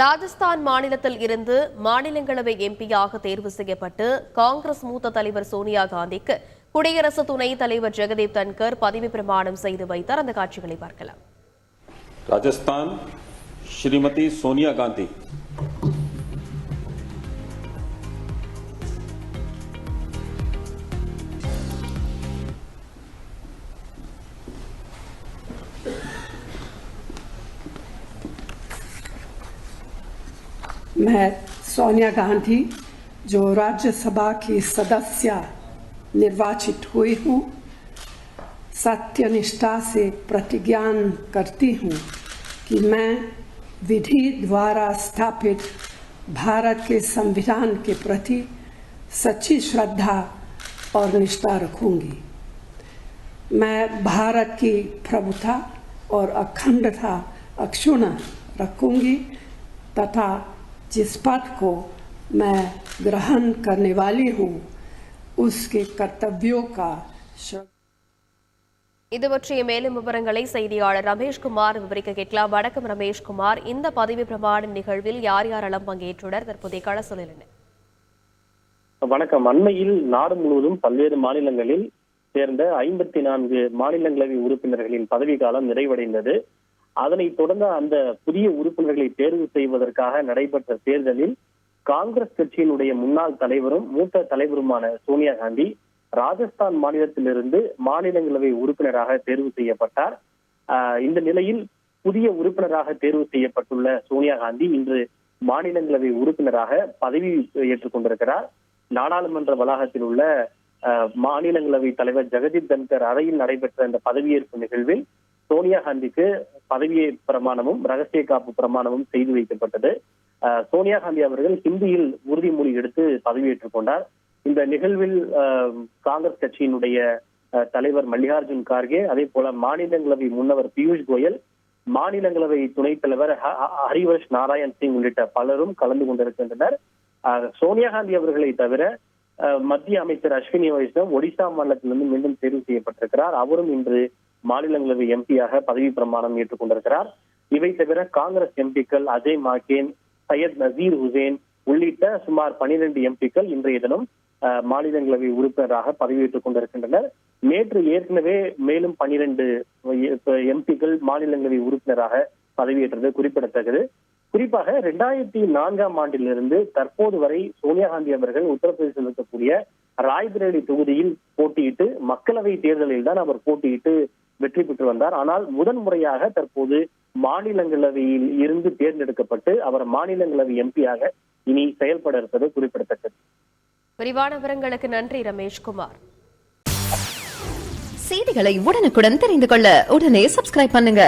ராஜஸ்தான் மாநிலத்தில் இருந்து மாநிலங்களவை எம்பியாக தேர்வு செய்யப்பட்டு காங்கிரஸ் மூத்த தலைவர் சோனியா காந்திக்கு குடியரசு துணைத் தலைவர் ஜெகதீப் தன்கர் பதவி பிரமாணம் செய்து வைத்தார். அந்த காட்சிகளை பார்க்கலாம். राजस्थान श्रीमती सोनिया गांधी। मैं सोनिया गांधी जो राज्यसभा की सदस्य निर्वाचित हुई हूँ, सत्यनिष्ठा से प्रतिज्ञा करती हूँ कि मैं विधि द्वारा स्थापित भारत के संविधान के प्रति सच्ची श्रद्धा और निष्ठा रखूँगी। मैं भारत की प्रभुता और अखंडता अक्षुण्ण रखूँगी तथा जिस पद को मैं ग्रहण करने वाली हूँ उसके कर्तव्यों का இது பற்றிய மேலும் விவரங்களை செய்தியாளர் ரமேஷ்குமார் விவரிக்க கேட்கலாம். வணக்கம் ரமேஷ்குமார், இந்த பதவி பிரமாண நிகழ்வில் யார் யாரெல்லாம் பங்கேற்றுள்ளனர்? தற்போதைய கள சூழல்? வணக்கம். அண்மையில் நாடு முழுவதும் பல்வேறு மாநிலங்களில் சேர்ந்த 54 மாநிலங்களவை உறுப்பினர்களின் பதவி காலம் நிறைவடைந்தது. அதனைத் தொடர்ந்து அந்த புதிய உறுப்பினர்களை தேர்வு செய்வதற்காக நடைபெற்ற தேர்தலில் காங்கிரஸ் கட்சியினுடைய முன்னாள் தலைவரும் மூத்த தலைவருமான சோனியா காந்தி ராஜஸ்தான் மாநிலத்திலிருந்து மாநிலங்களவை உறுப்பினராக தேர்வு செய்யப்பட்டார். இந்த நிலையில் புதிய உறுப்பினராக தேர்வு செய்யப்பட்டுள்ள சோனியா காந்தி இன்று மாநிலங்களவை உறுப்பினராக பதவி ஏற்றுக் கொண்டிருக்கிறார். நாடாளுமன்ற வளாகத்தில் உள்ள மாநிலங்களவை தலைவர் ஜெகதீப் தன்கர் அறையில் நடைபெற்ற இந்த பதவியேற்பு நிகழ்வில் சோனியா காந்திக்கு பதவி பிரமாணமும் ரகசிய காப்பு பிரமாணமும் செய்து வைக்கப்பட்டது. சோனியா காந்தி அவர்கள் ஹிந்தியில் உறுதிமொழி எடுத்து பதவியேற்றுக் கொண்டார். இந்த நிகழ்வில் காங்கிரஸ் கட்சியினுடைய தலைவர் மல்லிகார்ஜுன் கார்கே, அதே போல மாநிலங்களவை முன்னவர் பியூஷ் கோயல், மாநிலங்களவை துணைத் தலைவர் ஹரிவன்ஷ் நாராயண் சிங் உள்ளிட்ட பலரும் கலந்து கொண்டிருக்கின்றனர். சோனியா காந்தி அவர்களை தவிர மத்திய அமைச்சர் அஸ்வினி வைஷ்ணவ் ஒடிசா மாநிலத்திலிருந்து மீண்டும் தேர்வு செய்யப்பட்டிருக்கிறார். அவரும் இன்று மாநிலங்களவை எம்பியாக பதவி பிரமாணம் ஏற்றுக் கொண்டிருக்கிறார். இவை தவிர காங்கிரஸ் எம்பிக்கள் அஜய் மாக்கேன், சையத் நசீர் ஹுசேன் உள்ளிட்ட சுமார் 12 எம்பிக்கள் இன்றைய தினம் மாநிலங்களவை உறுப்பினராக பதவியேற்றுக் கொண்டிருக்கின்றனர். நேற்று ஏற்கனவே மேலும் 12 எம்பிக்கள் மாநிலங்களவை உறுப்பினராக பதவியேற்றது குறிப்பிடத்தக்கது. குறிப்பாக 2004ஆம் ஆண்டிலிருந்து தற்போது வரை சோனியா காந்தி அவர்கள் உத்தரப்பிரதேசத்தில் இருக்கக்கூடிய ராய்பரேலி தொகுதியில் போட்டியிட்டு மக்களவை தேர்தலில் தான் அவர் போட்டியிட்டு வெற்றி பெற்று வந்தார். ஆனால் முதன்முறையாக தற்போது மாநிலங்களவையில் இருந்து தேர்ந்தெடுக்கப்பட்டு அவர் மாநிலங்களவை எம்பியாக இனி செயல்பட இருப்பது குறிப்பிடத்தக்கது. விரிவான விவரங்களுக்கு நன்றி ரமேஷ்குமார். செய்திகளை உடனுக்குடன் தெரிந்து கொள்ள உடனே சப்ஸ்கிரைப் பண்ணுங்க.